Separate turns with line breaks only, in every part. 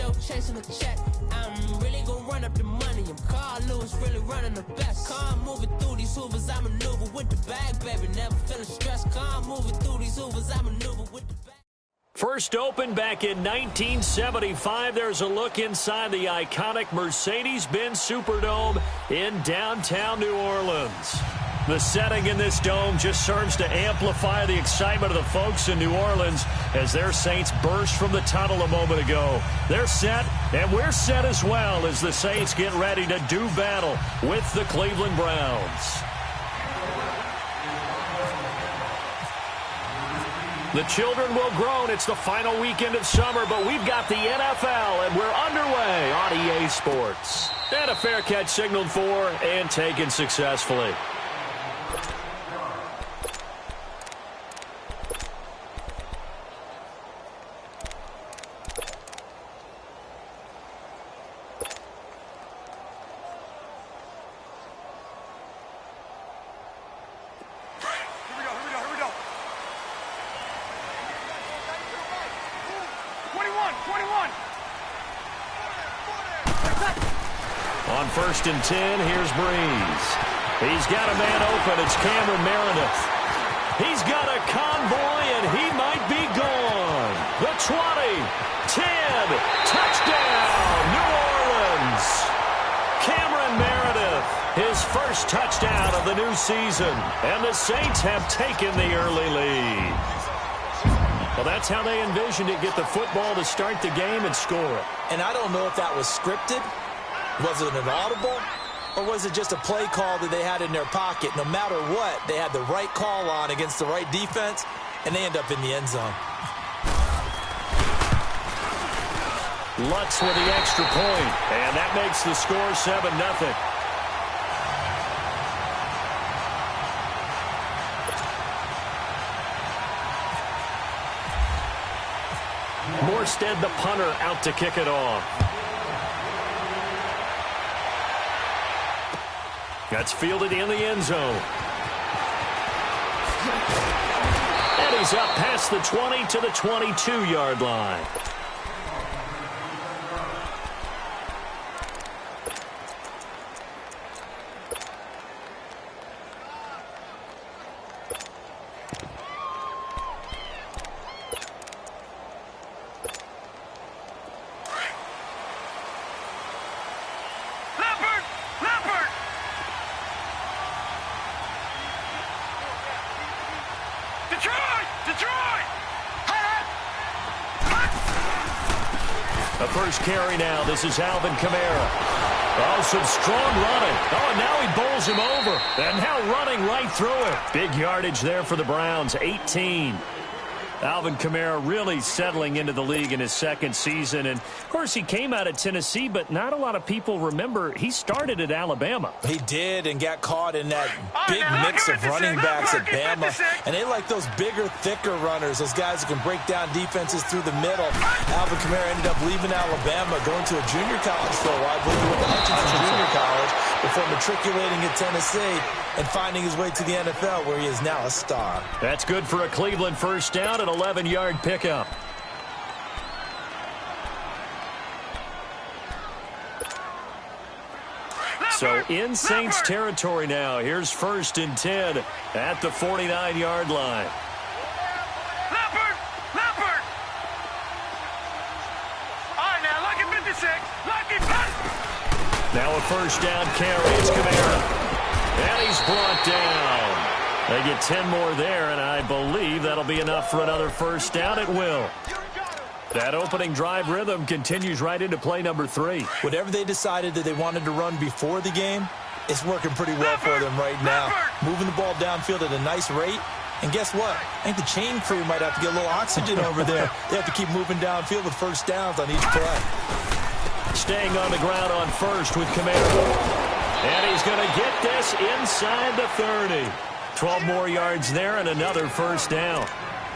no chasing a check. I'm really gonna run up the money. I'm Carl Lewis, really running the best. Car moving through these Hoovers, I maneuver with the bag, baby. Never feeling stressed. Car moving through these Hoovers, I maneuver with the bag.
First opened back in 1975. There's a look inside the iconic Mercedes-Benz Superdome in downtown New Orleans. The setting in this dome just serves to amplify the excitement of the folks in New Orleans as their Saints burst from the tunnel a moment ago. They're set, and we're set as well as the Saints get ready to do battle with the Cleveland Browns. The children will groan. It's the final weekend of summer, but we've got the NFL, and we're underway on EA Sports. And a fair catch signaled for and taken successfully. On 1st and 10, here's Breeze. He's got a man open. It's Cameron Meredith. He's got a convoy, and he might be gone. The 20, 10, touchdown, New Orleans. Cameron Meredith, his first touchdown of the new season. And the Saints have taken the early lead. Well, that's how they envisioned it, get the football to start the game and score it.
And I don't know if that was scripted. Was it an audible, or was it just a play call that they had in their pocket? No matter what, they had the right call on against the right defense, and they end up in the end zone.
Lutz with the extra point, and that makes the score 7-0. Morstead, the punter, out to kick it off. That's fielded in the end zone. And he's up past the 20 to the 22-yard line. A first carry now. This is Alvin Kamara. Oh, some strong running. Oh, and now he bowls him over. And now running right through it. Big yardage there for the Browns, 18. Alvin Kamara really settling into the league in his second season. And, of course, he came out of Tennessee, but not a lot of people remember he started at Alabama.
He did, and got caught in that big mix of running backs at Bama. And they like those bigger, thicker runners, those guys who can break down defenses through the middle. Alvin Kamara ended up leaving Alabama, going to a junior college for a while. I believe he went to Hutchinson Junior College before matriculating at Tennessee and finding his way to the NFL, where he is now a star.
That's good for a Cleveland first down, an 11-yard pickup. So in Saints territory now. Here's 1st and 10 at the 49-yard line. Now a first down carry. It's Kamara. And he's brought down. They get 10 more there, and I believe that'll be enough for another first down. It will. That opening drive rhythm continues right into play number 3.
Whatever they decided that they wanted to run before the game, it's working pretty well for them right now. Moving the ball downfield at a nice rate. And guess what? I think the chain crew might have to get a little oxygen over there. They have to keep moving downfield with first downs on each play.
Staying on the ground on first with Kamara. And he's going to get this inside the 30. 12 more yards there and another first down.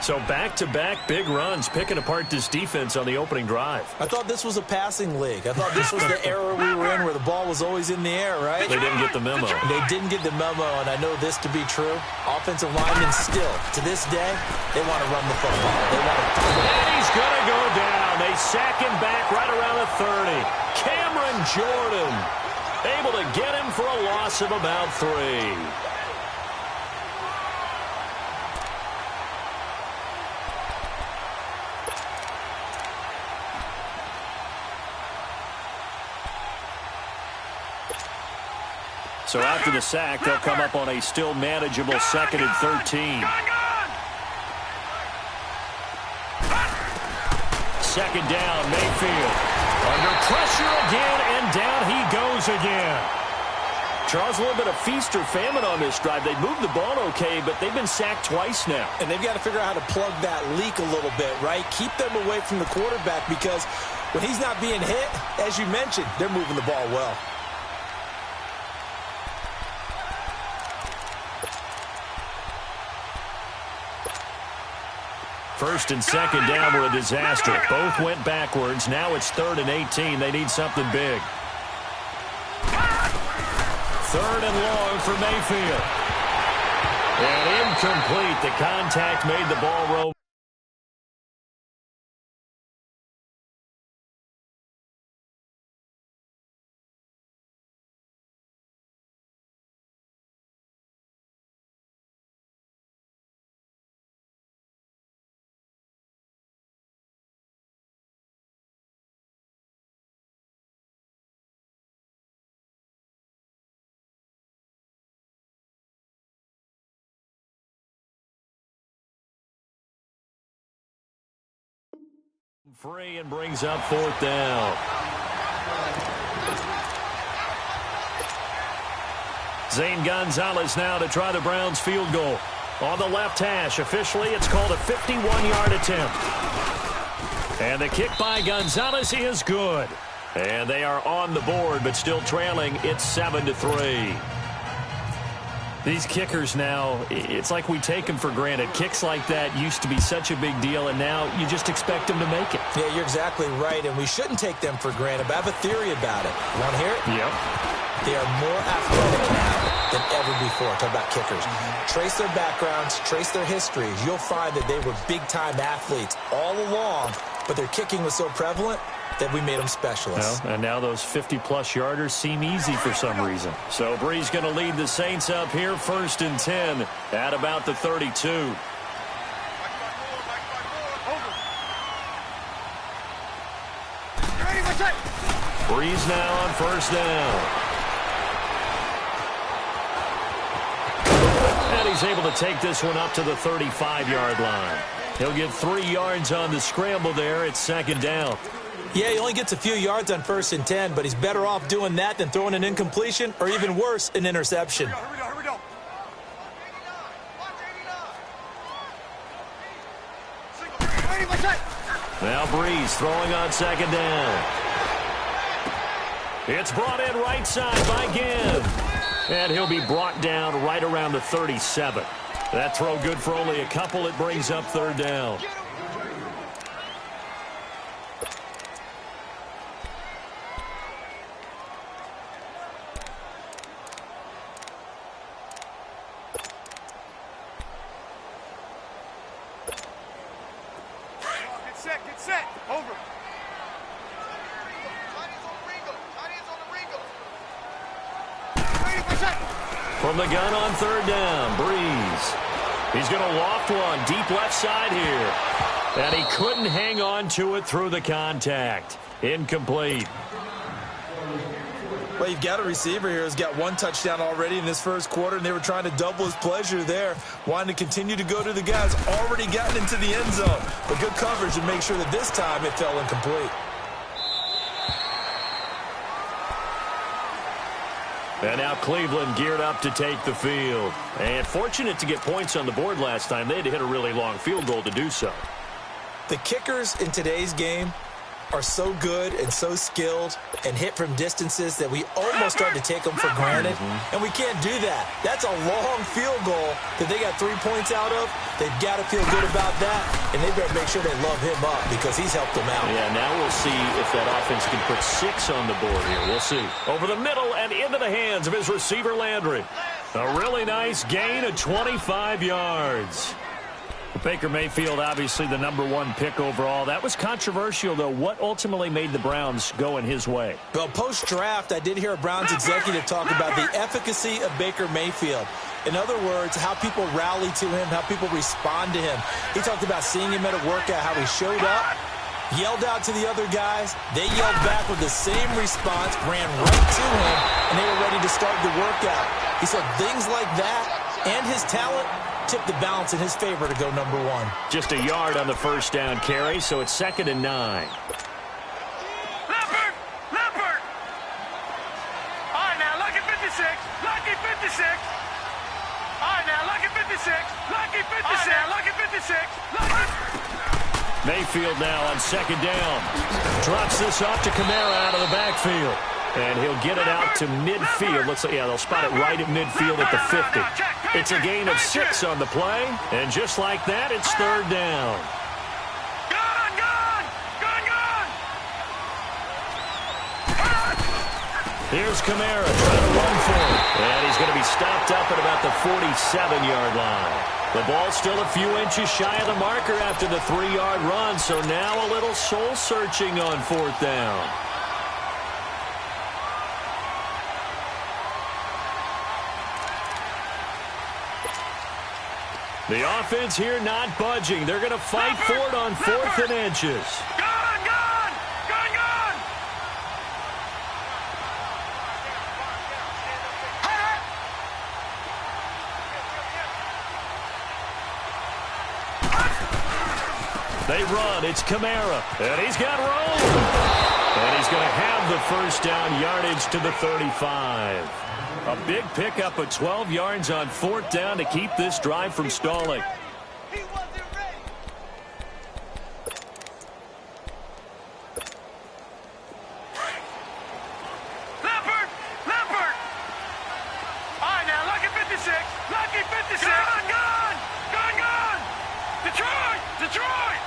So back-to-back big runs, picking apart this defense on the opening drive.
I thought this was a passing league. I thought this was the era we were in where the ball was always in the air, right?
They didn't get the memo.
They didn't get the memo, and I know this to be true. Offensive linemen still, to this day, they want to run the football. They want to.
And he's going to go down. They they sack him back right around the 30. Cameron Jordan able to get him for a loss of about 3. So after the sack, they'll come up on a still manageable 2nd and 13. Second down, Mayfield. Under pressure again, and down he goes again. Charles, a little bit of feast or famine on this drive. They moved the ball okay, but they've been sacked twice now.
And they've got to figure out how to plug that leak a little bit, right? Keep them away from the quarterback, because when he's not being hit, as you mentioned, they're moving the ball well.
First and second down were a disaster. Both went backwards. Now it's 3rd and 18. They need something big. 3rd and long for Mayfield. And incomplete. The contact made the ball roll. Free and brings up 4th down. Zane Gonzalez now to try the Browns field goal. On the left hash, officially it's called a 51-yard attempt. And the kick by Gonzalez is good. And they are on the board, but still trailing. It's 7-3. These kickers now, it's like we take them for granted. Kicks like that used to be such a big deal, and now you just expect them to make it.
Yeah, you're exactly right, and we shouldn't take them for granted, but I have a theory about it. Want to hear it?
Yep.
They are more athletic now than ever before. Talk about kickers. Trace their backgrounds, trace their histories. You'll find that they were big-time athletes all along, but their kicking was so prevalent that we made them specialists.
Well, and now those 50-plus yarders seem easy for some reason. So Bree's going to lead the Saints up here, 1st and 10 at about the 32. Breeze now on 1st down. And he's able to take this one up to the 35-yard line. He'll get 3 yards on the scramble there. It's 2nd down.
Yeah, he only gets a few yards on 1st and 10, but he's better off doing that than throwing an incompletion or, even worse, an interception.
Here we go.
Now Breeze throwing on 2nd down. It's brought in right side by Ginn. And he'll be brought down right around the 37. That throw good for only a couple. It brings up 3rd down.
Get set. Over.
From the gun on 3rd down, Breeze. He's going to loft one deep left side here. And he couldn't hang on to it through the contact. Incomplete.
Well, you've got a receiver here who's got 1 touchdown already in this 1st quarter, and they were trying to double his pleasure there, wanting to continue to go to the guys already gotten into the end zone. But good coverage to make sure that this time it fell incomplete.
And now Cleveland geared up to take the field. And fortunate to get points on the board last time. They had to hit a really long field goal to do so.
The kickers in today's game are so good and so skilled and hit from distances that we almost start to take them for granted, and we can't do that. That's a long field goal that they got 3 points out of. They've got to feel good about that, and they better make sure they love him up because he's helped them out.
Yeah, now we'll see if that offense can put 6 on the board here. We'll see. Over the middle and into the hands of his receiver, Landry. A really nice gain of 25 yards. Baker Mayfield, obviously the #1 pick overall. That was controversial, though. What ultimately made the Browns go in his way?
Well, post-draft, I did hear a Browns executive talk about the efficacy of Baker Mayfield. In other words, how people rally to him, how people respond to him. He talked about seeing him at a workout, how he showed up, yelled out to the other guys. They yelled back with the same response, ran right to him, and they were ready to start the workout. He said things like that and his talent tipped the balance in his favor to go #1.
Just a yard on the first down carry, so it's 2nd and 9.
Leopard! Leopard! All right, now, lucky 56. Lucky 56. All right, now, lucky 56. Lucky 56. All right, now, lucky 56. Lucky.
Mayfield now on 2nd down. Drops this off to Kamara out of the backfield. And he'll get it out to midfield. Looks like, yeah, they'll spot it right at midfield at the 50. It's a gain of 6 on the play. And just like that, it's 3rd down.
Gone, gone, gone, gone.
Here's Kamara trying to run for it. And he's going to be stopped up at about the 47-yard line. The ball's still a few inches shy of the marker after the 3-yard run. So now a little soul-searching on 4th down. The offense here not budging. They're going to fight for it on 4th and inches.
Gone, gone, gone, gone.
They run. It's Kamara. And he's got room. And he's going to have the first down yardage to the 35. A big pickup of 12 yards on 4th down to keep this drive from stalling.
He wasn't ready. Leopard! Leopard! All right, now, lucky 56. Lucky 56. Gone, gone, gone, gone. Detroit! Detroit!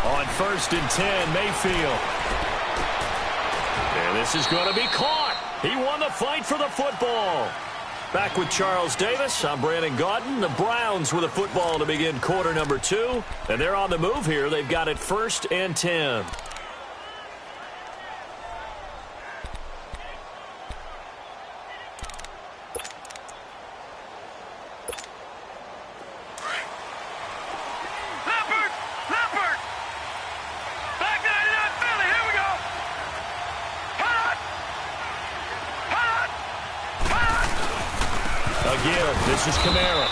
On 1st and 10, Mayfield. And this is going to be caught. He won the fight for the football. Back with Charles Davis, I'm Brandon Gaudin. The Browns with the football to begin quarter #2. And they're on the move here. They've got it 1st and 10.
Leopard! Leopard! Back 99 Philly, here we go! Hot! Hot! Hot!
Again, this is Kamara.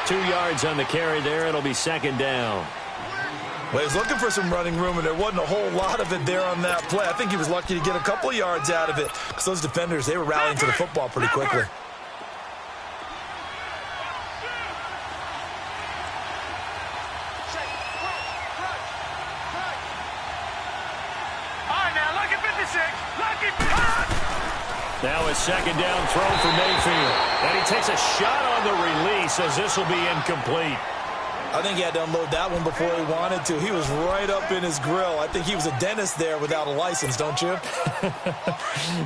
2 yards on the carry there. It'll be 2nd down.
Well, he was looking for some running room, and there wasn't a whole lot of it there on that play. I think he was lucky to get a couple of yards out of it because those defenders, they were rallying to the football pretty quickly.
Now a 2nd down throw for Mayfield. And he takes a shot on the release as this will be incomplete.
I think he had to unload that one before he wanted to. He was right up in his grill. I think he was a dentist there without a license, don't you?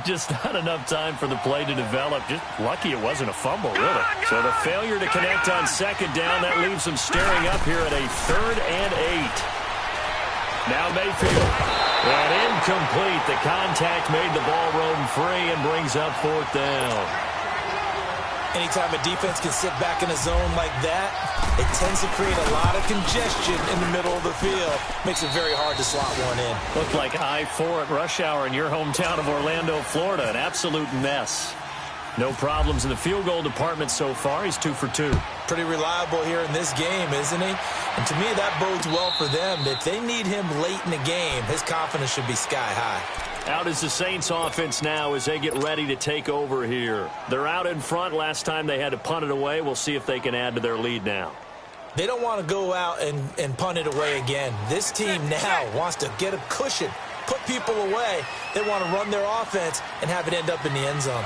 Just not enough time for the play to develop. Just lucky it wasn't a fumble, really. So the failure to connect on 2nd down, that leaves him staring up here at a 3rd and 8. Now Mayfield. And incomplete. The contact made the ball roam free and brings up 4th down.
Anytime a defense can sit back in a zone like that, it tends to create a lot of congestion in the middle of the field. Makes it very hard to slot one in.
Looked like I-4 at rush hour in your hometown of Orlando, Florida. An absolute mess. No problems in the field goal department so far. He's 2 for 2.
Pretty reliable here in this game, isn't he? And to me, that bodes well for them. If they need him late in the game, his confidence should be sky high.
Out is the Saints offense now as they get ready to take over here. They're out in front. Last time they had to punt it away. We'll see if they can add to their lead now.
They don't want to go out and punt it away again. This team now wants to get a cushion, put people away. They want to run their offense and have it end up in the end zone.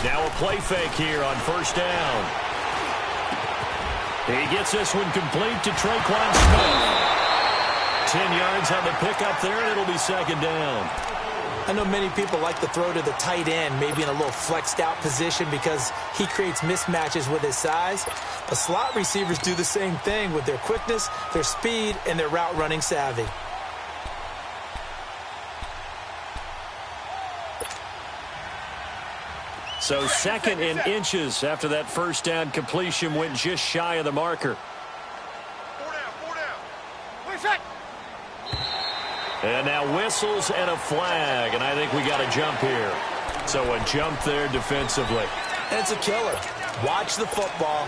Now a play fake here on 1st down. He gets this one complete to Traquan Smith. 10 yards on the pickup there, and it'll be 2nd down.
I know many people like to throw to the tight end, maybe in a little flexed out position because he creates mismatches with his size. But slot receivers do the same thing with their quickness, their speed, and their route running savvy.
So 2nd and inches after that first down completion, went just shy of the marker.
4 down.
And now whistles and a flag, and I think we got a jump here. So a jump there defensively.
And it's a killer. Watch the football.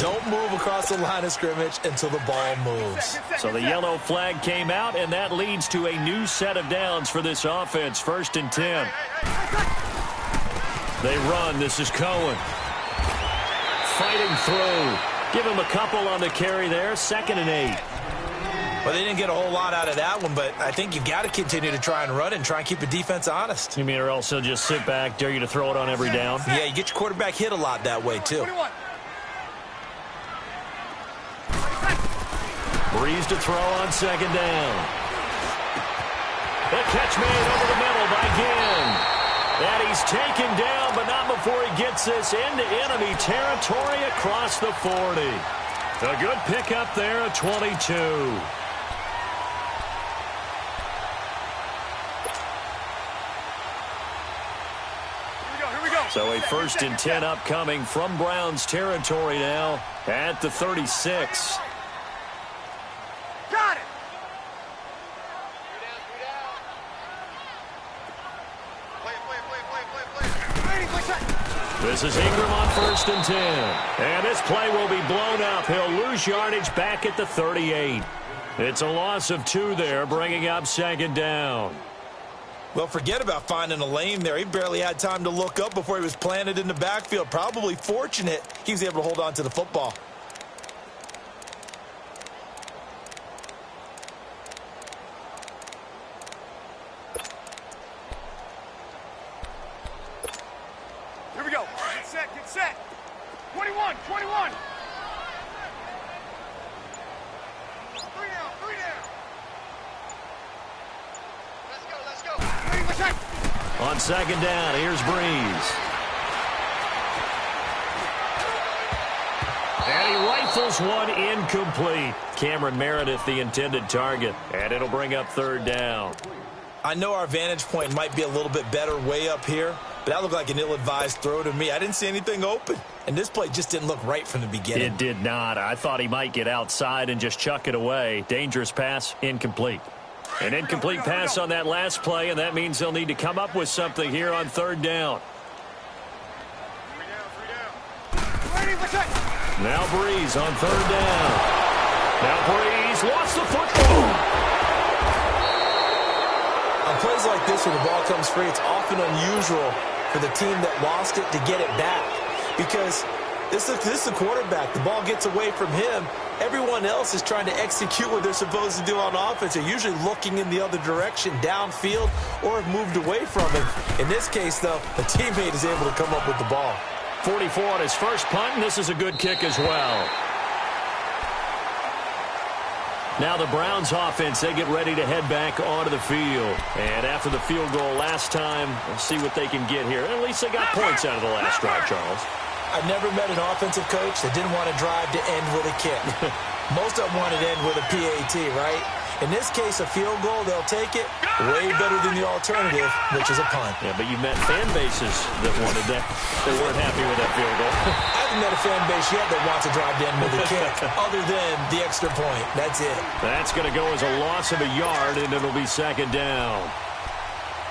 Don't move across the line of scrimmage until the ball moves.
So the yellow flag came out, and that leads to a new set of downs for this offense. 1st and 10. They run. This is Cohen. Fighting through. Give him a couple on the carry there. 2nd and 8.
Well, they didn't get a whole lot out of that one, but I think you've got to continue to try and run and try and keep the defense honest.
You mean or else he'll just sit back, dare you to throw it on every down?
Yeah, you get your quarterback hit a lot that way, too.
21.
Breeze to throw on 2nd down. The catch made over the middle by Ginn. And he's taken down, but not before he gets this into enemy territory across the 40. A good pickup there at 22. So a 1st and 10 upcoming from Browns territory now at the 36.
Got it.
This is Ingram on 1st and 10. And this play will be blown up. He'll lose yardage back at the 38. It's a loss of 2 there, bringing up 2nd down.
Well, forget about finding a lane there. He barely had time to look up before he was planted in the backfield. Probably fortunate he was able to hold on to the football.
Here we go. Get set, get set. 21. 3 down. Let's go.
On 2nd down, here's Breeze. And he rifles one incomplete. Cameron Meredith, the intended target. And it'll bring up 3rd down.
I know our vantage point might be a little bit better way up here, but that looked like an ill-advised throw to me. I didn't see anything open, and this play just didn't look right from the beginning.
It did not. I thought he might get outside and just chuck it away. Dangerous pass, incomplete. An incomplete pass on that last play, and that means they'll need to come up with something here on 3rd down.
3 down.
Now Breeze on 3rd down. Now Breeze lost the football.
On plays like this where the ball comes free, it's often unusual for the team that lost it to get it back. Because this is the quarterback. The ball gets away from him. Everyone else is trying to execute what they're supposed to do on offense. They're usually looking in the other direction, downfield, or have moved away from him. In this case, though, the teammate is able to come up with the ball.
44 on his first punt, and this is a good kick as well. Now the Browns offense, they get ready to head back onto the field. And after the field goal last time, we'll see what they can get here. At least they got points out of the last drive, Charles.
I've never met an offensive coach that didn't want to drive to end with a kick. Most of them wanted to end with a PAT, right? In this case, a field goal, they'll take it way better than the alternative, which is a punt.
Yeah, but you've met fan bases that wanted that. They weren't happy with that field goal.
I haven't met a fan base yet that wants to drive to end with a kick, other than the extra point. That's it.
That's going to go as a loss of a yard, and it'll be 2nd down.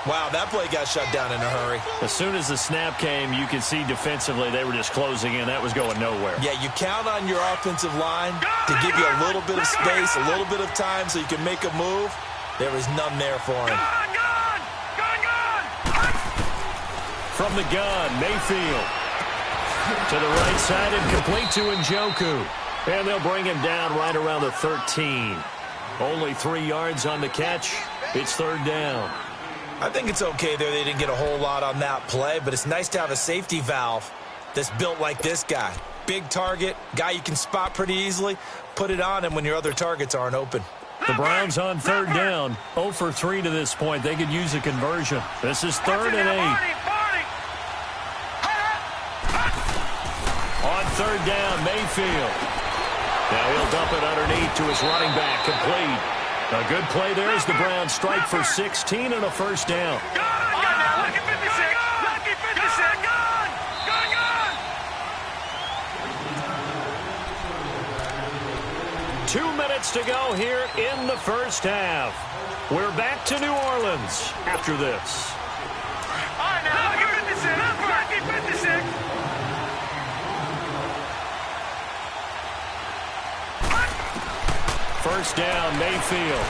Wow, that play got shut down in a hurry.
As soon as the snap came, you could see defensively they were just closing in. That was going nowhere.
Yeah, you count on your offensive line to give you a little bit of space, a little bit of time so you can make a move. There was none there for him.
Gone!
From the gun, Mayfield. To the right side and complete to Njoku. And they'll bring him down right around the 13. Only 3 yards on the catch. It's 3rd down.
I think it's okay there. They didn't get a whole lot on that play, but it's nice to have a safety valve that's built like this guy. Big target, guy you can spot pretty easily. Put it on him when your other targets aren't open.
The Browns on third down, 0 for 3 to this point. They could use a conversion. This is 3rd and 8. On third down, Mayfield. Now he'll dump it underneath to his running back, complete. A good play there as the Browns strike for 16 and a first down.
Lucky 56. Lucky 56.
2 minutes to go here in the first half. We're back to New Orleans after this.
All right, now, lucky 56. Lucky 56.
First down, Mayfield.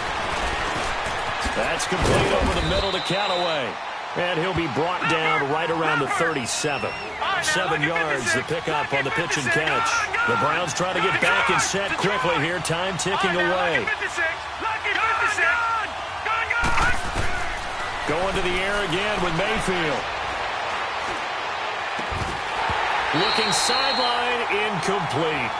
That's complete over the middle to Callaway. And he'll be brought down right around the 37. 7 yards, the pickup on the pitch and catch. The Browns try to get back and set quickly here. Time ticking away. Going to the air again with Mayfield. Looking sideline, incomplete.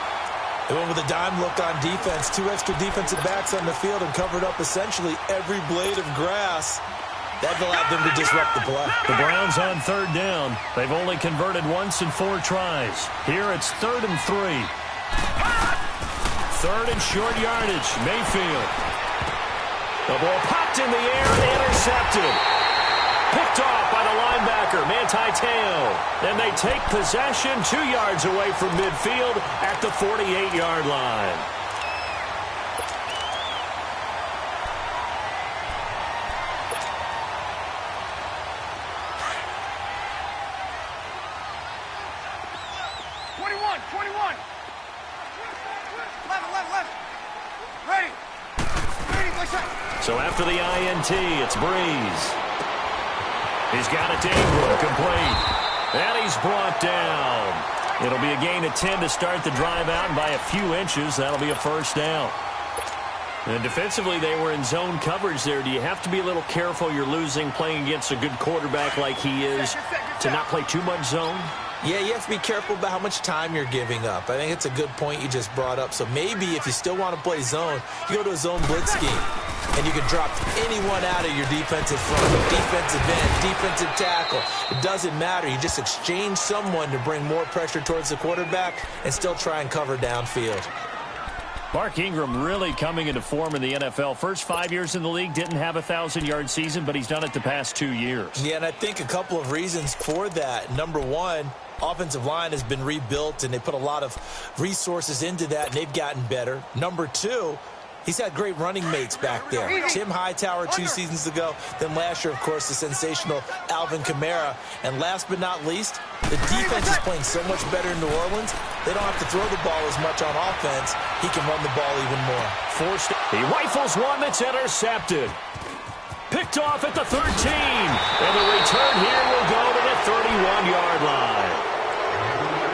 They went with a dime look on defense. 2 extra defensive backs on the field and covered up essentially every blade of grass. That allowed them to disrupt the play.
The Browns on third down. They've only converted once in 4 tries. Here it's 3rd and 3. 3rd and short yardage. Mayfield. The ball popped in the air and intercepted. Picked off by the linebacker, Manti Te'o. Then they take possession 2 yards away from midfield at the 48-yard line. So after the INT, it's Breeze. He's got it to Ingram, complete. And he's brought down. It'll be a gain of 10 to start the drive out, and by a few inches, that'll be a first down. And defensively, they were in zone coverage there. Do you have to be a little careful you're losing playing against a good quarterback like he is to not play too much zone?
Yeah, you have to be careful about how much time you're giving up. I think it's a good point you just brought up. So maybe if you still want to play zone, you go to a zone blitz scheme. And you can drop anyone out of your defensive front, defensive end, defensive tackle. It doesn't matter. You just exchange someone to bring more pressure towards the quarterback and still try and cover downfield.
Mark Ingram really coming into form in the NFL. First 5 years in the league, didn't have a 1,000-yard season, but he's done it the past 2 years.
Yeah, and I think a couple of reasons for that. Number one, offensive line has been rebuilt, and they put a lot of resources into that, and they've gotten better. Number two, he's had great running mates back there. Tim Hightower 2 seasons ago. Then last year, of course, the sensational Alvin Kamara. And last but not least, the defense is playing so much better in New Orleans, they don't have to throw the ball as much on offense. He can run the ball even more.
Forced. He rifles one that's intercepted. Picked off at the 13. And the return here will go to the 31-yard line.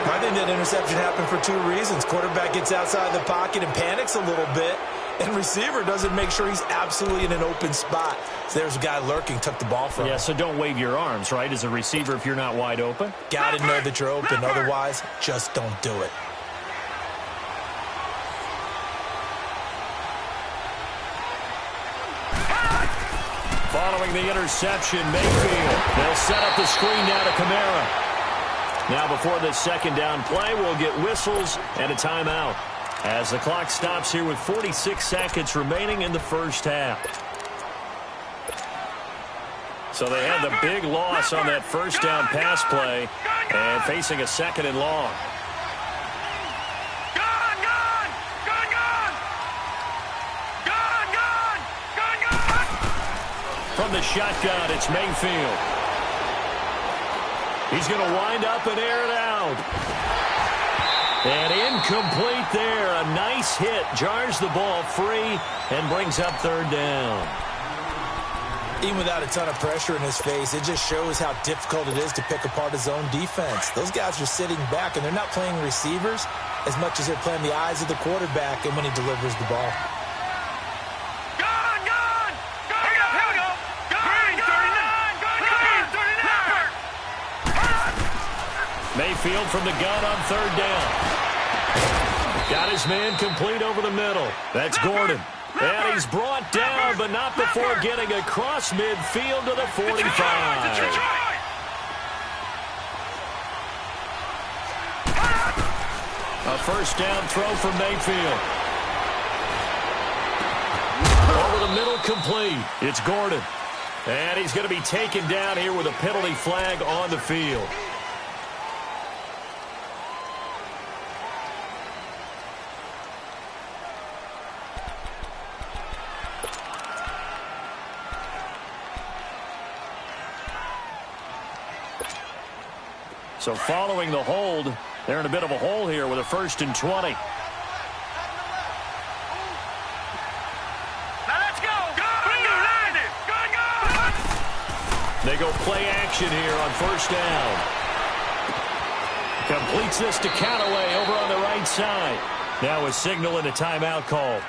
I think that interception happened for 2 reasons. Quarterback gets outside the pocket and panics a little bit. And receiver doesn't make sure he's absolutely in an open spot. So there's a guy lurking, took the ball from him.
Yeah, so don't wave your arms, right, as a receiver if you're not wide open.
Got to know that you're open. Otherwise, just don't do it.
Following the interception, Mayfield. They'll set up the screen now to Kamara. Now before this second down play, we'll get whistles and a timeout as the clock stops here with 46 seconds remaining in the first half. So they had the big loss on that first down pass play and facing a 2nd and long. From the shotgun, it's Mayfield. He's going to wind up and air it out. And incomplete there. A nice hit. Jars the ball free and brings up 3rd down.
Even without a ton of pressure in his face, it just shows how difficult it is to pick apart his own defense. Those guys are sitting back, and they're not playing receivers as much as they're playing the eyes of the quarterback and when he delivers the ball.
Mayfield from the gun on 3rd down. Got his man complete over the middle. That's Gordon. And he's brought down, but not before getting across midfield to the 45. A first down throw from Mayfield. Over the middle, complete. It's Gordon. And he's going to be taken down here with a penalty flag on the field. So following the hold, they're in a bit of a hole here with a 1st and 20.
Now let's go. Go.
They go play action here on 1st down. Completes this to Callaway over on the right side. Now a signal and a timeout call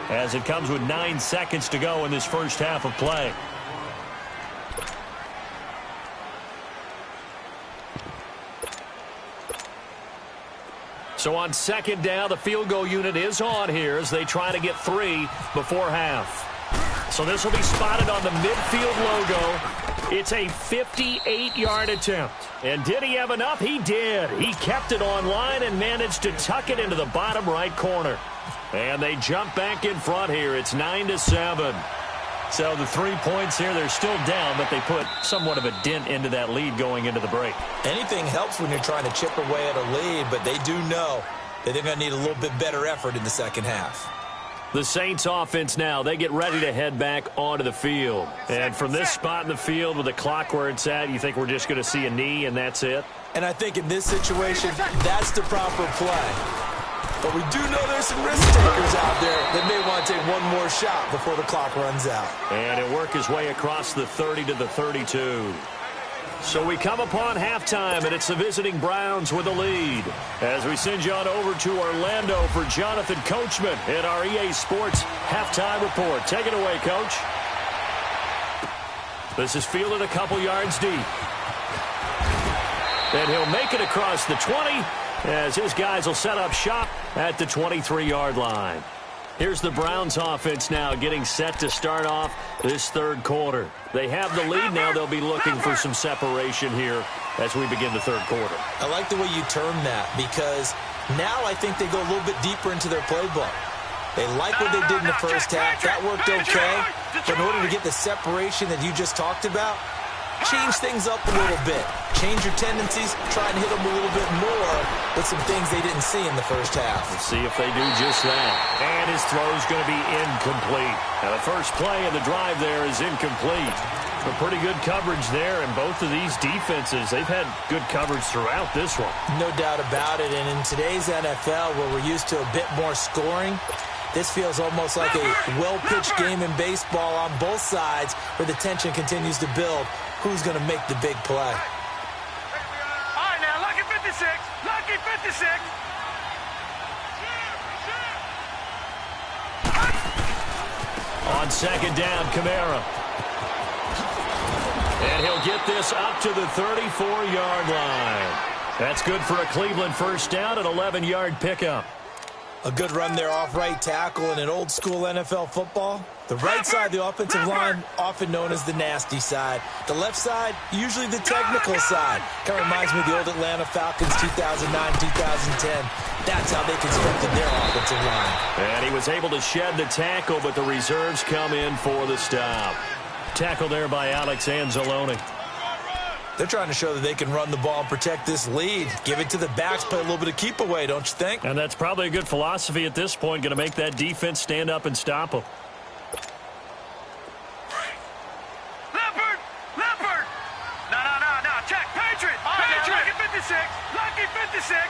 as it comes with 9 seconds to go in this first half of play. So on 2nd down, the field goal unit is on here as they try to get 3 before half. So this will be spotted on the midfield logo. It's a 58-yard attempt. And did he have enough? He did. He kept it on line and managed to tuck it into the bottom right corner. And they jump back in front here. It's 9-7. So the 3 points here, they're still down, but they put somewhat of a dent into that lead going into the break.
Anything helps when you're trying to chip away at a lead, but they do know that they're going to need a little bit better effort in the second half.
The Saints offense now, they get ready to head back onto the field. And from this spot in the field with the clock where it's at, you think we're just going to see a knee and that's it?
And I think in this situation, that's the proper play. But we do know there's some risk takers out there that may want to take one more shot before the clock runs out.
And it worked his way across the 30 to the 32. So we come upon halftime, and it's the visiting Browns with the lead. As we send you on over to Orlando for Jonathan Coachman in our EA Sports Halftime Report. Take it away, Coach. This is fielded a couple yards deep. And he'll make it across the 20 as his guys will set up shop at the 23-yard line. Here's the Browns offense now getting set to start off this 3rd quarter. They have the lead now. They'll be looking for some separation here as we begin the 3rd quarter.
I like the way you term that because now I think they go a little bit deeper into their playbook. They like what they did in the first half. That worked okay. But in order to get the separation that you just talked about, change things up a little bit. Change your tendencies. Try and hit them a little bit more with some things they didn't see in the first half.
Let's see if they do just that. And his throw's going to be incomplete. Now, the first play of the drive there is incomplete. But pretty good coverage there, and both of these defenses, they've had good coverage throughout this one.
No doubt about it. And in today's NFL, where we're used to a bit more scoring, this feels almost like a well-pitched game in baseball on both sides where the tension continues to build. Who's going to make the big play?
All right, now, lucky 56. Lucky 56.
On 2nd down, Kamara. And he'll get this up to the 34-yard line. That's good for a Cleveland first down, an 11-yard pickup.
A good run there off right tackle in an old-school NFL football. The right side of the offensive line, often known as the nasty side. The left side, usually the technical side. Kind of reminds me of the old Atlanta Falcons 2009, 2010. That's how they constructed their offensive line.
And he was able to shed the tackle, but the reserves come in for the stop. Tackle there by Alex Anzalone.
They're trying to show that they can run the ball and protect this lead. Give it to the backs, play a little bit of keep away, don't you think?
And that's probably a good philosophy at this point, going to make that defense stand up and stop them.
Leopard! No, check, Patriot! Patriot! Lucky 56! Lucky 56!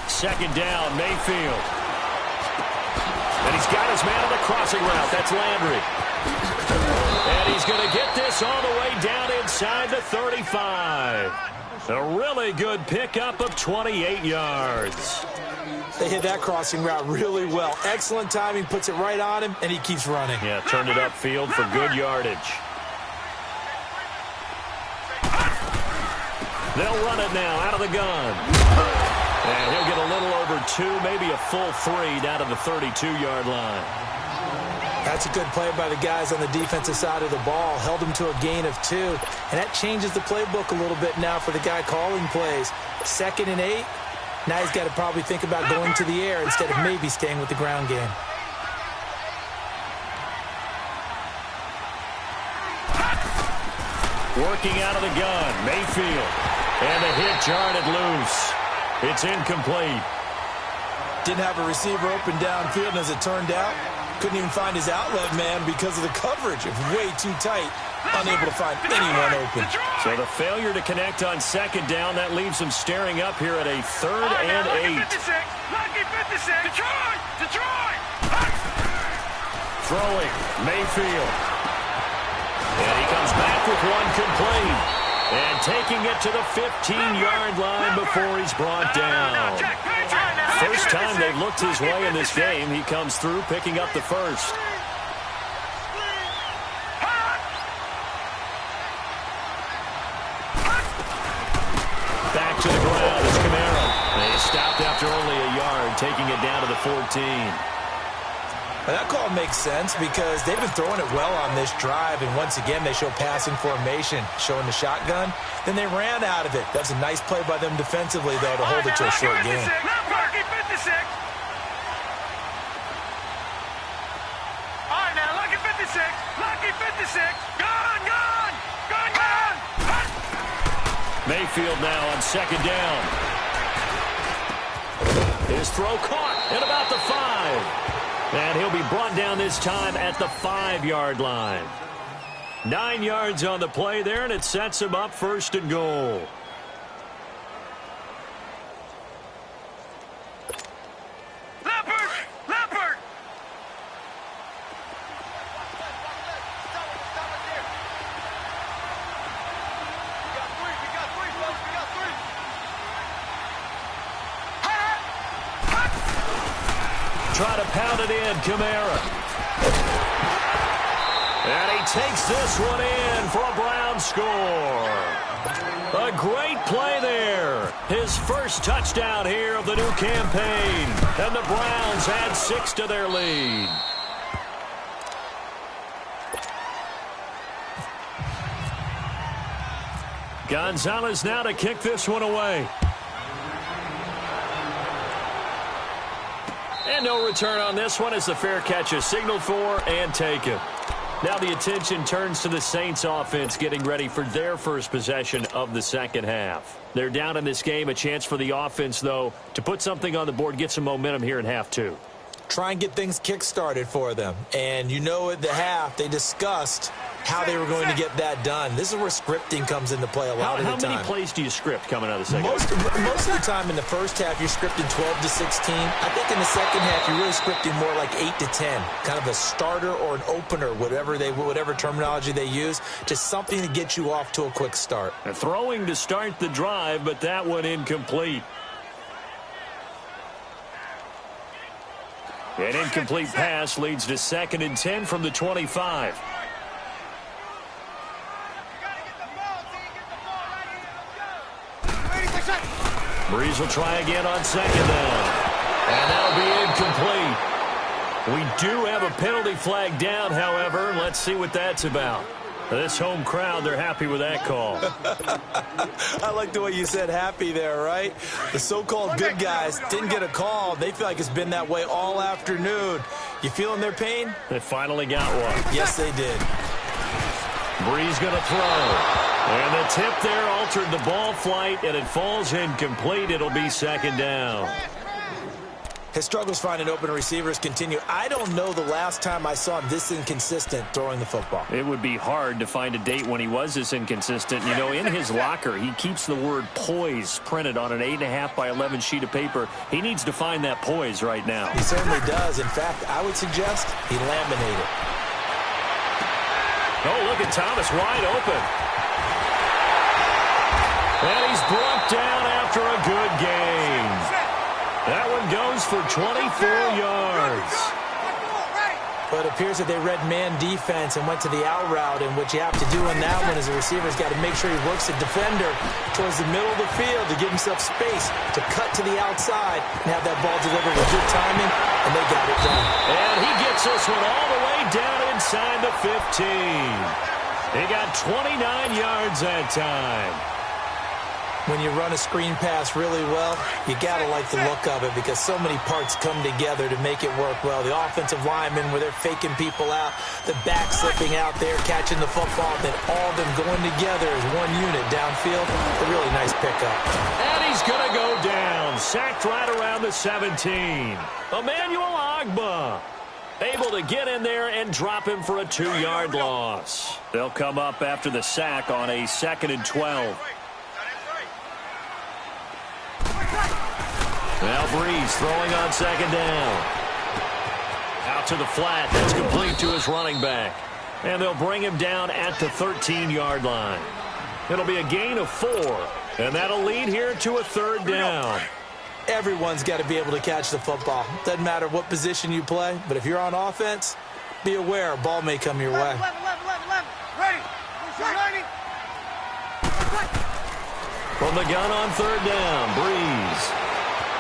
Second down, Mayfield. And he's got his man on the crossing route. That's Landry. And he's going to get this all the way down inside the 35. A really good pickup of 28 yards.
They hit that crossing route really well. Excellent timing, puts it right on him, and he keeps running.
Yeah, turned it upfield for good yardage. They'll run it now out of the gun. And he'll get a little over 2, maybe a full 3 down to the 32-yard line.
That's a good play by the guys on the defensive side of the ball. Held him to a gain of 2. And that changes the playbook a little bit now for the guy calling plays. 2nd and 8. Now he's got to probably think about going to the air instead of maybe staying with the ground game.
Working out of the gun, Mayfield. And the hit jarred loose. It's incomplete.
Didn't have a receiver open downfield, and as it turned out, couldn't even find his outlet man because of the coverage. It was way too tight. Unable to find anyone open.
So the failure to connect on 2nd down, that leaves him staring up here at a 3rd and 8.
Lucky 56. Detroit.
Throwing, Mayfield. And he comes back with one complete. And taking it to the 15-yard line before he's brought down. First time they've looked his way in this game. He comes through, picking up the first. Back to the ground is Camaro. And he stopped after only a yard, taking it down to the 14.
Now that call makes sense because they've been throwing it well on this drive, and once again they show passing formation, showing the shotgun. Then they ran out of it. That's a nice play by them defensively, though, to hold it to a short game.
Lucky 56. All right, now, Lucky 56. Lucky 56. Gone.
Mayfield now on 2nd down. His throw caught at about the 5. And he'll be brought down this time at the 5-yard line. 9 yards on the play there, and it sets him up 1st and goal.
Leopard. We got three, folks. We got 3.
Try to pound it in, Camara. And he takes this one in for a Brown score. A great play there. His first touchdown here of the new campaign. And the Browns add 6 to their lead. Gonzalez now to kick this one away. And no return on this one as the fair catch is signaled for and taken. Now the attention turns to the Saints offense getting ready for their first possession of the 2nd half. They're down in this game. A chance for the offense, though, to put something on the board, get some momentum here in half 2.
Try and get things kick-started for them. And you know at the half, they discussed how they were going to get that done. This is where scripting comes into play a lot of the time.
How many plays do you script coming out of the second
half?
half?
Most of the time in the first half, you're scripting 12 to 16. I think in the second half, you're really scripting more like 8 to 10. Kind of a starter or an opener, whatever terminology they use. Just something to get you off to a quick start.
Throwing to start the drive, but that one incomplete. An incomplete pass leads to 2nd and 10 from the 25. Breeze will try again on 2nd down. And that'll be incomplete. We do have a penalty flag down, however. Let's see what that's about. This home crowd, they're happy with that call.
I like the way you said happy there, right? The so-called good guys didn't get a call. They feel like it's been that way all afternoon. You feeling their pain?
They finally got one.
Yes, they did.
Breeze going to throw. And the tip there altered the ball flight, and it falls incomplete. It'll be 2nd down.
His struggles finding open receivers continue. I don't know the last time I saw him this inconsistent throwing the football.
It would be hard to find a date when he was this inconsistent. You know, in his locker, he keeps the word poise printed on an 8.5 by 11 sheet of paper. He needs to find that poise right now.
He certainly does. In fact, I would suggest he laminate it.
Oh, look at Thomas wide open. And he's brought down after a good gain. That one goes for 24 yards.
But it appears that they read man defense and went to the out route, and what you have to do on that one is the receiver's got to make sure he works the defender towards the middle of the field to give himself space to cut to the outside and have that ball delivered with good timing, and they got it done.
And he gets this one all the way down inside the 15. He got 29 yards that time.
When you run a screen pass really well, you got to like the look of it because so many parts come together to make it work well. The offensive linemen, where they're faking people out, the back slipping out there, catching the football, then all of them going together as one unit downfield. A really nice pickup.
And he's going to go down, sacked right around the 17. Emmanuel Ogbah able to get in there and drop him for a 2-yard loss. They'll come up after the sack on a 2nd and 12. Now Breeze throwing on 2nd down. Out to the flat. That's complete to his running back. And they'll bring him down at the 13-yard line. It'll be a gain of 4. And that'll lead here to a 3rd down.
Everyone's got to be able to catch the football. Doesn't matter what position you play, but if you're on offense, be aware a ball may come your way.
Ready.
From the gun on 3rd down, Breeze.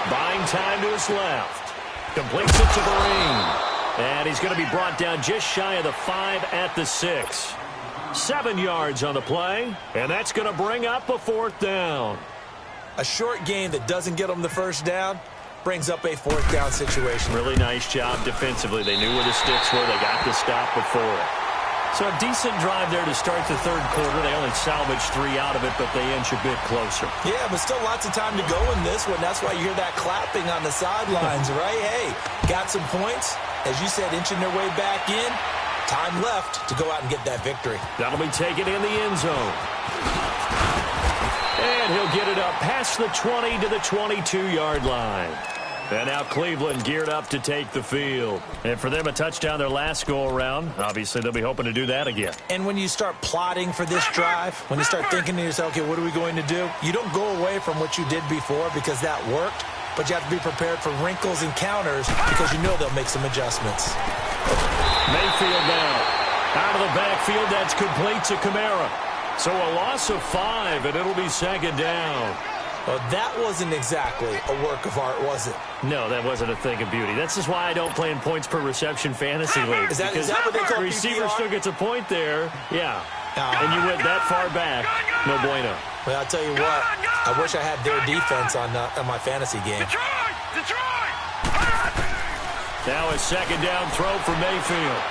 Buying time to his left. Completes it to Vereen. And he's going to be brought down just shy of the 5 at the 6. 7 yards on the play, and that's going to bring up a 4th down.
A short game that doesn't get them the 1st down brings up a 4th down situation.
Really nice job defensively. They knew where the sticks were. They got the stop before it. So a decent drive there to start the 3rd quarter. They only salvaged 3 out of it, but they inch a bit closer.
Yeah, but still lots of time to go in this one. That's why you hear that clapping on the sidelines, right? Hey, got some points. As you said, inching their way back in. Time left to go out and get that victory.
That'll be taken in the end zone. And he'll get it up past the 20 to the 22-yard line. And now Cleveland geared up to take the field. And for them, a touchdown their last go-around. Obviously, they'll be hoping to do that again.
And when you start plotting for this drive, when you start thinking to yourself, okay, what are we going to do? You don't go away from what you did before because that worked, but you have to be prepared for wrinkles and counters because you know they'll make some adjustments.
Mayfield now. Out of the backfield, that's complete to Kamara. So a loss of 5, and it'll be 2nd down.
Well, that wasn't exactly a work of art, was it?
No, that wasn't a thing of beauty. That's just why I don't play in points per reception fantasy league.
Is that what they call
the receiver
PPR?
still gets a point there. Yeah.
Oh.
And you went that far back. No bueno.
Well, I'll tell you what. I wish I had their defense on my fantasy game.
Detroit!
Now a 2nd down throw for Mayfield.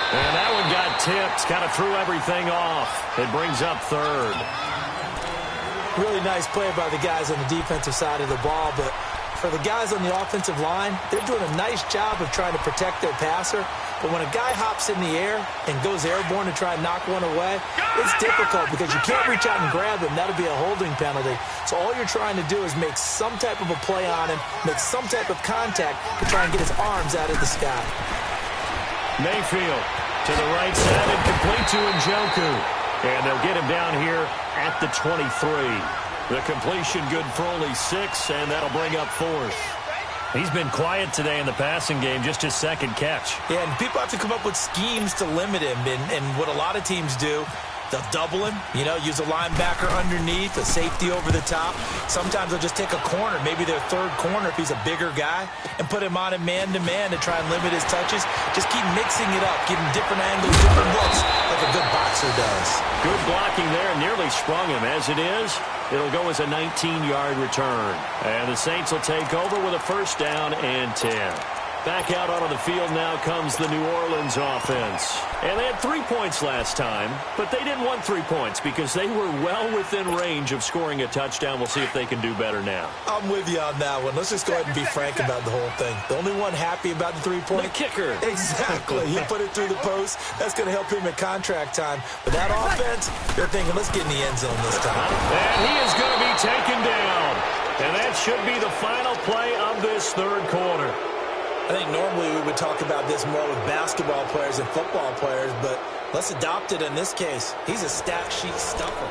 And that one got tipped. Kind of threw everything off. It brings up 3rd.
Really nice play by the guys on the defensive side of the ball, but for the guys on the offensive line, they're doing a nice job of trying to protect their passer. But when a guy hops in the air and goes airborne to try and knock one away, it's difficult because you can't reach out and grab him. That'll be a holding penalty. So all you're trying to do is make some type of a play on him, make some type of contact to try and get his arms out of the sky.
Mayfield to the right side and complete to Njoku. And they'll get him down here at the 23. The completion good for only 6, and that'll bring up 4th. He's been quiet today in the passing game, just his 2nd catch.
Yeah, and people have to come up with schemes to limit him. And what a lot of teams do, they'll double him, use a linebacker underneath, a safety over the top. Sometimes they'll just take a corner, maybe their 3rd corner if he's a bigger guy, and put him on him man-to-man to try and limit his touches. Just keep mixing it up, give him different angles, different looks, like a good boxer does.
Good blocking there, nearly sprung him. As it is, it'll go as a 19-yard return. And the Saints will take over with a 1st down and 10. Back out onto the field now comes the New Orleans offense. And they had 3 points last time, but they didn't want 3 points because they were well within range of scoring a touchdown. We'll see if they can do better now.
I'm with you on that one. Let's just go ahead and be frank about the whole thing. The only one happy about the 3-point?
The kicker.
Exactly. He put it through the post. That's going to help him at contract time. But that offense, they're thinking, let's get in the end zone this time.
And he is going to be taken down. And that should be the final play of this 3rd quarter.
I think normally we would talk about this more with basketball players and football players, but let's adopt it in this case. He's a stat sheet stuffer.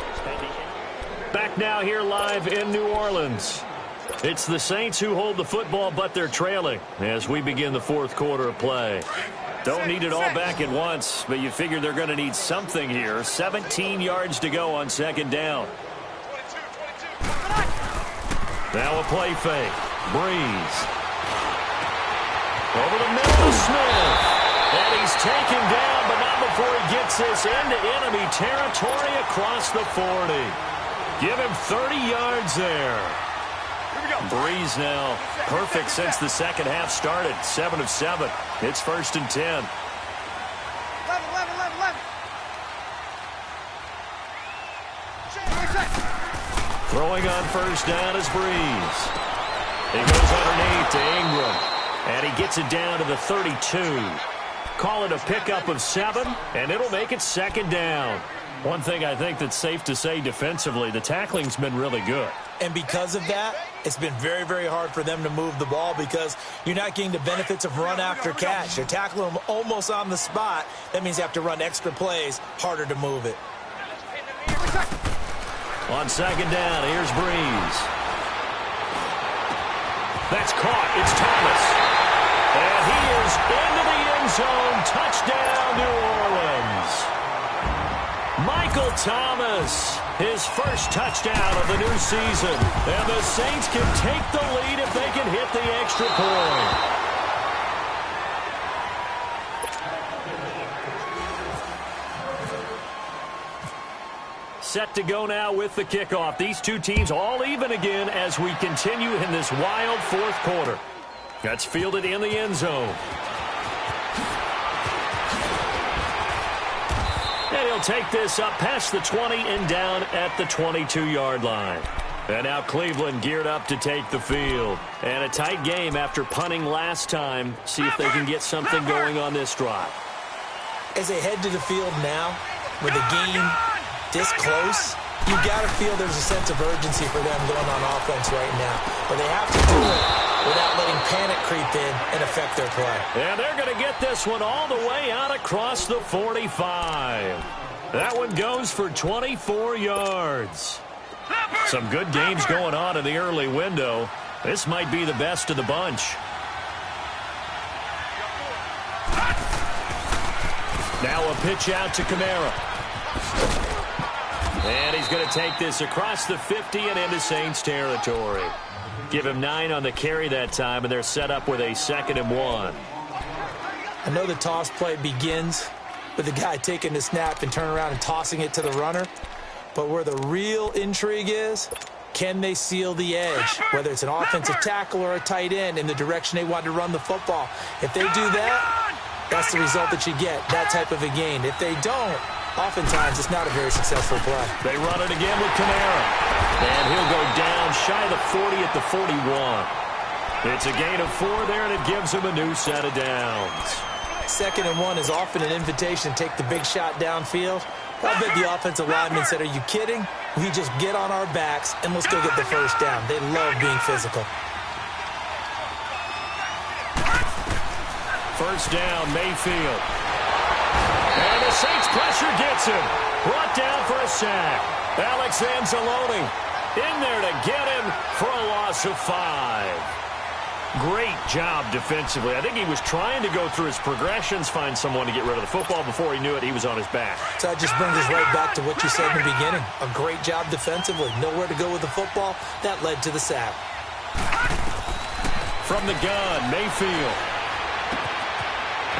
Back now here live in New Orleans. It's the Saints who hold the football, but they're trailing as we begin the fourth quarter of play. Don't need it all back at once, but you figure they're going to need something here. 17 yards to go on second down. Now a play fake. Breeze. Over the middle to Smith. And he's taken down, but not before he gets this into enemy territory across the 40. Give him 30 yards there. Breeze now perfect since the second half started. 7 of 7. It's 1st and 10.
11.
Throwing on first down is Breeze. He goes underneath to Ingram. And he gets it down to the 32. Call it a pickup of 7, and it'll make it second down. One thing I think that's safe to say defensively, the tackling's been really good.
And because of that, it's been very, very hard for them to move the ball because you're not getting the benefits of run after catch. They're tackling them almost on the spot. That means you have to run extra plays, harder to move it.
On second down, here's Breeze. That's caught. It's Thomas. And he is into the end zone. Touchdown, New Orleans. Michael Thomas, his first touchdown of the new season. And the Saints can take the lead if they can hit the extra point. Set to go now with the kickoff. These two teams all even again as we continue in this wild fourth quarter. That's fielded in the end zone. And he'll take this up past the 20 and down at the 22-yard line. And now Cleveland geared up to take the field. And a tight game after punting last time. See if they can get something going on this drive.
As they head to the field now, with the game this close, you got to feel there's a sense of urgency for them going on offense right now. But they have to do it without letting panic creep in and affect their play.
And they're going to get this one all the way out across the 45. That one goes for 24 yards. Some good games going on in the early window. This might be the best of the bunch. Now a pitch out to Kamara. And he's going to take this across the 50 and into Saints territory. Give him 9 on the carry that time, and they're set up with a 2nd and 1.
I know the toss play begins with the guy taking the snap and turning around and tossing it to the runner. But where the real intrigue is, can they seal the edge? Whether it's an offensive tackle or a tight end in the direction they want to run the football. If they do that, that's the result that you get, that type of a gain. If they don't, oftentimes it's not a very successful play.
They run it again with Kamara. And he'll go down shy of the 40 at the 41. It's a gain of 4 there, and it gives him a new set of downs.
2nd and 1 is often an invitation to take the big shot downfield. I bet the offensive lineman said, are you kidding? We just get on our backs and let's go get the first down. They love being physical.
First down, Mayfield. And the Saints pressure gets him. Brought down for a sack. Alex Anzalone in there to get him for a loss of 5. Great job defensively. I think he was trying to go through his progressions, find someone to get rid of the football. Before he knew it, he was on his back.
So that just brings us right back to what you said in the beginning. A great job defensively. Nowhere to go with the football. That led to the sack.
From the gun, Mayfield.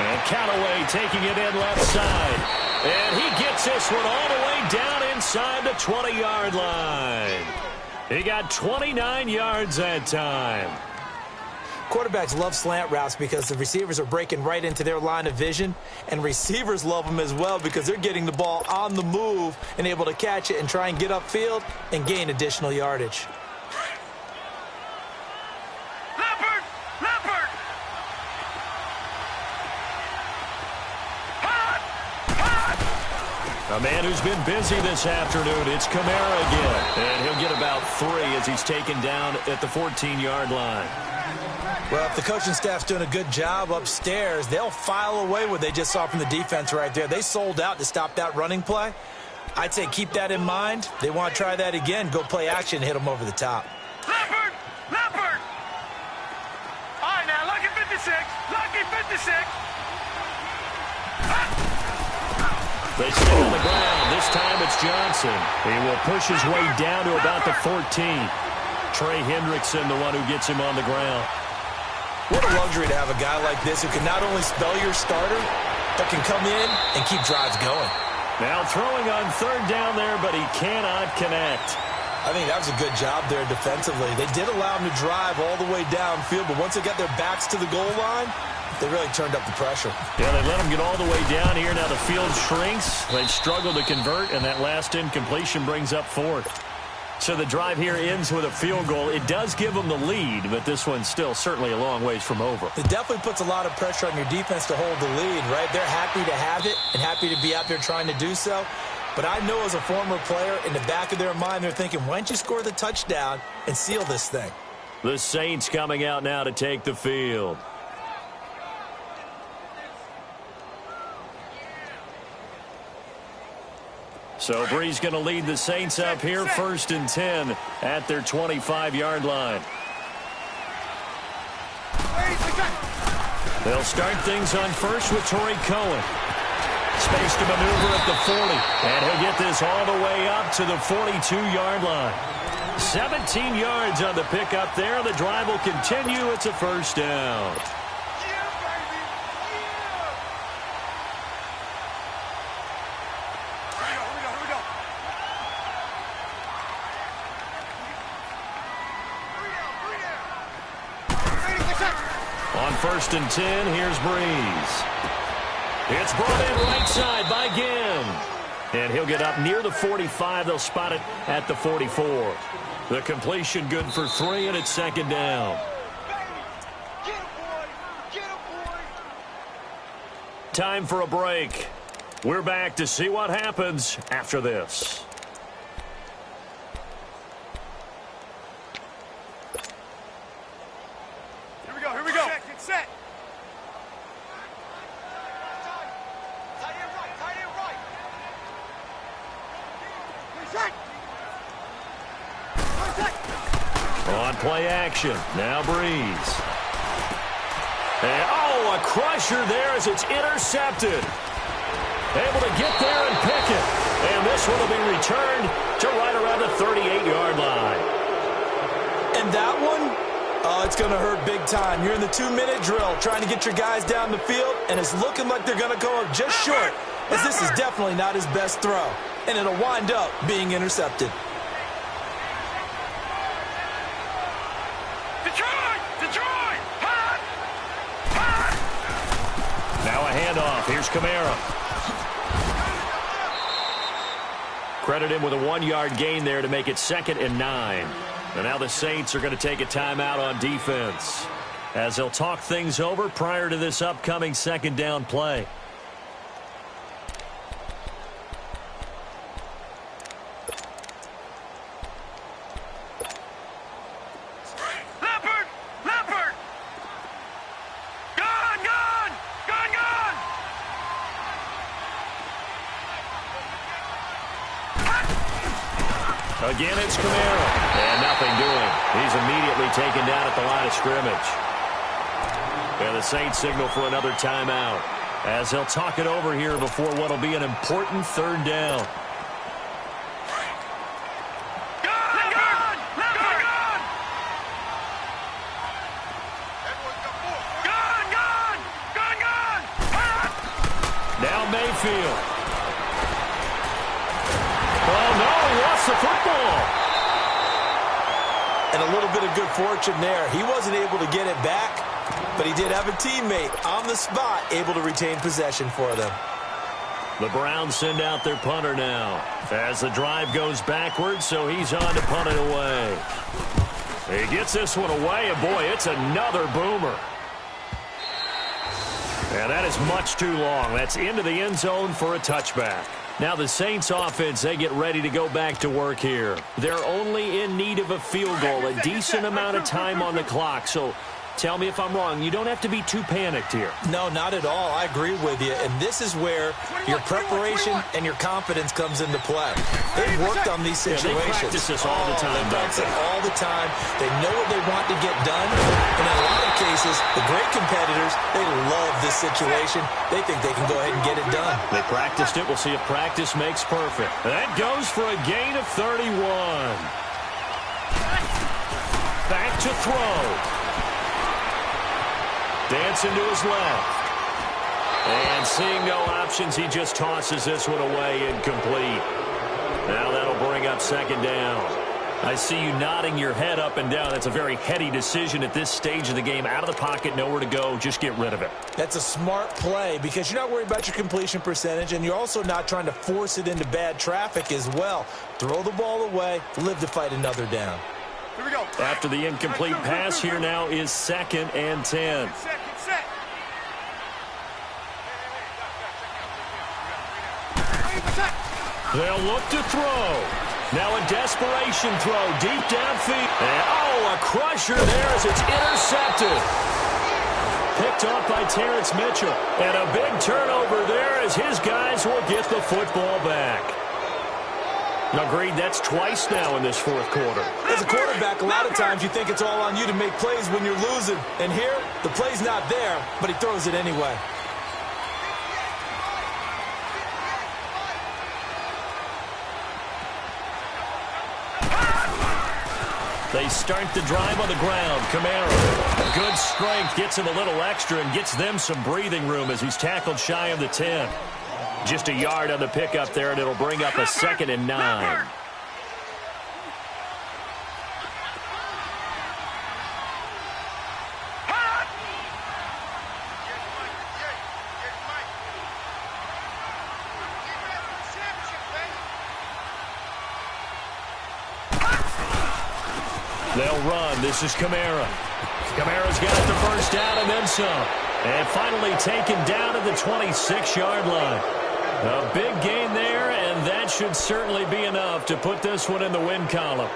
And Callaway taking it in left side. And he gets this one all the way down inside the 20-yard line. He got 29 yards that time.
Quarterbacks love slant routes because the receivers are breaking right into their line of vision, and receivers love them as well because they're getting the ball on the move and able to catch it and try and get upfield and gain additional yardage.
A man who's been busy this afternoon, it's Kamara again. And he'll get about 3 as he's taken down at the 14-yard line.
Well, if the coaching staff's doing a good job upstairs, they'll file away what they just saw from the defense right there. They sold out to stop that running play. I'd say keep that in mind. They want to try that again. Go play action, hit them over the top.
Leopard!
They stay on the ground. This time it's Johnson. He will push his way down to about the 14. Trey Hendrickson, the one who gets him on the ground.
What a luxury to have a guy like this who can not only spell your starter, but can come in and keep drives going.
Now throwing on third down there, but he cannot connect.
I think that was a good job there defensively. They did allow him to drive all the way downfield, but once they got their backs to the goal line, they really turned up the pressure.
Yeah, they let him get all the way down here. Now the field shrinks. They've struggled to convert, and that last incompletion brings up fourth. So the drive here ends with a field goal. It does give them the lead, but this one's still certainly a long ways from over.
It definitely puts a lot of pressure on your defense to hold the lead, right? They're happy to have it and happy to be out there trying to do so. But I know as a former player, in the back of their mind, they're thinking, why don't you score the touchdown and seal this thing?
The Saints coming out now to take the field. So Bree's going to lead the Saints up here, 1st and 10 at their 25-yard line. They'll start things on first with Torrey Cohen. Space to maneuver at the 40, and he'll get this all the way up to the 42-yard line. 17 yards on the pickup there. The drive will continue. It's a first down. On 1st and 10, here's Breeze. It's brought in right side by Ginn. And he'll get up near the 45. They'll spot it at the 44. The completion good for 3, and it's 2nd down. Time for a break. We're back to see what happens after this.
Here we go. Get set.
On play action. Now Breeze. And, oh, a crusher there as it's intercepted. Able to get there and pick it. And this one will be returned to right around the 38-yard line.
And that one, oh, it's going to hurt big time. You're in the 2-minute drill trying to get your guys down the field, and it's looking like they're going to come up just short, as this is definitely not his best throw. And it'll wind up being intercepted.
Detroit! Hot!
Now a handoff. Here's Kamara. Credit him with a 1-yard gain there to make it 2nd and 9. And now the Saints are going to take a timeout on defense as they'll talk things over prior to this upcoming 2nd down play.
Leopard! Gone!
Again, it's Kamara. And nothing doing. He's immediately taken down at the line of scrimmage. And the Saints signal for another timeout as they'll talk it over here before what will be an important 3rd down. Now Mayfield. Oh, no, he lost the football.
And a little bit of good fortune there. He wasn't able to get it back, but he did have a teammate on the spot able to retain possession for them.
The Browns send out their punter now as the drive goes backwards, so he's on to punt it away. He gets this one away, and boy, it's another boomer. And that is much too long. That's into the end zone for a touchback. Now the Saints offense, they get ready to go back to work here. They're only in need of a field goal, a decent amount of time on the clock. So Tell me if I'm wrong. You don't have to be too panicked here.
No, not at all. I agree with you. And this is where your preparation and your confidence comes into play. They've worked on these situations.
Yeah, they practice this all the time.
They practice it all the time. They know what they want to get done. And in a lot of cases, the great competitors, they love this situation. They think they can go ahead and get it done.
They practiced it. We'll see if practice makes perfect. That goes for a gain of 31. Back to throw. Dancing to his left. And seeing no options, he just tosses this one away incomplete. Now that'll bring up second down. I see you nodding your head up and down. That's a very heady decision at this stage of the game. Out of the pocket, nowhere to go. Just get rid of it.
That's a smart play because you're not worried about your completion percentage, and you're also not trying to force it into bad traffic as well. Throw the ball away, live to fight another down.
Here we go.
After the incomplete pass, here now is 2nd and 10.
Set.
They'll look to throw. Now a desperation throw deep downfield. And, a crusher there as it's intercepted. Picked off by Terrence Mitchell. And a big turnover there as his guys will get the football back. Agreed, that's twice now in this fourth quarter.
As a quarterback, a lot of times you think it's all on you to make plays when you're losing. And here, the play's not there, but he throws it anyway.
They start the drive on the ground. Kamara, good strength, gets him a little extra and gets them some breathing room as he's tackled shy of the 10. Just a yard on the pickup there, and it'll bring up a 2nd and 9. They'll run. This is Kamara. Kamara's got the first down and then some. And finally taken down to the 26-yard line. A big gain there, and that should certainly be enough to put this one in the win column.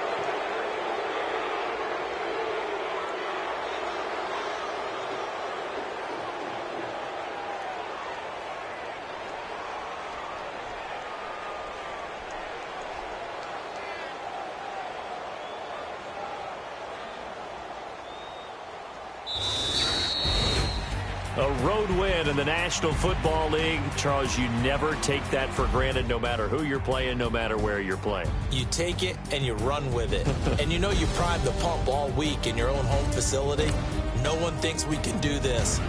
A road win in the National Football League. Charles, you never take that for granted, no matter who you're playing, no matter where you're playing.
You take it and you run with it. And you know you primed the pump all week in your own home facility. No one thinks we can do this.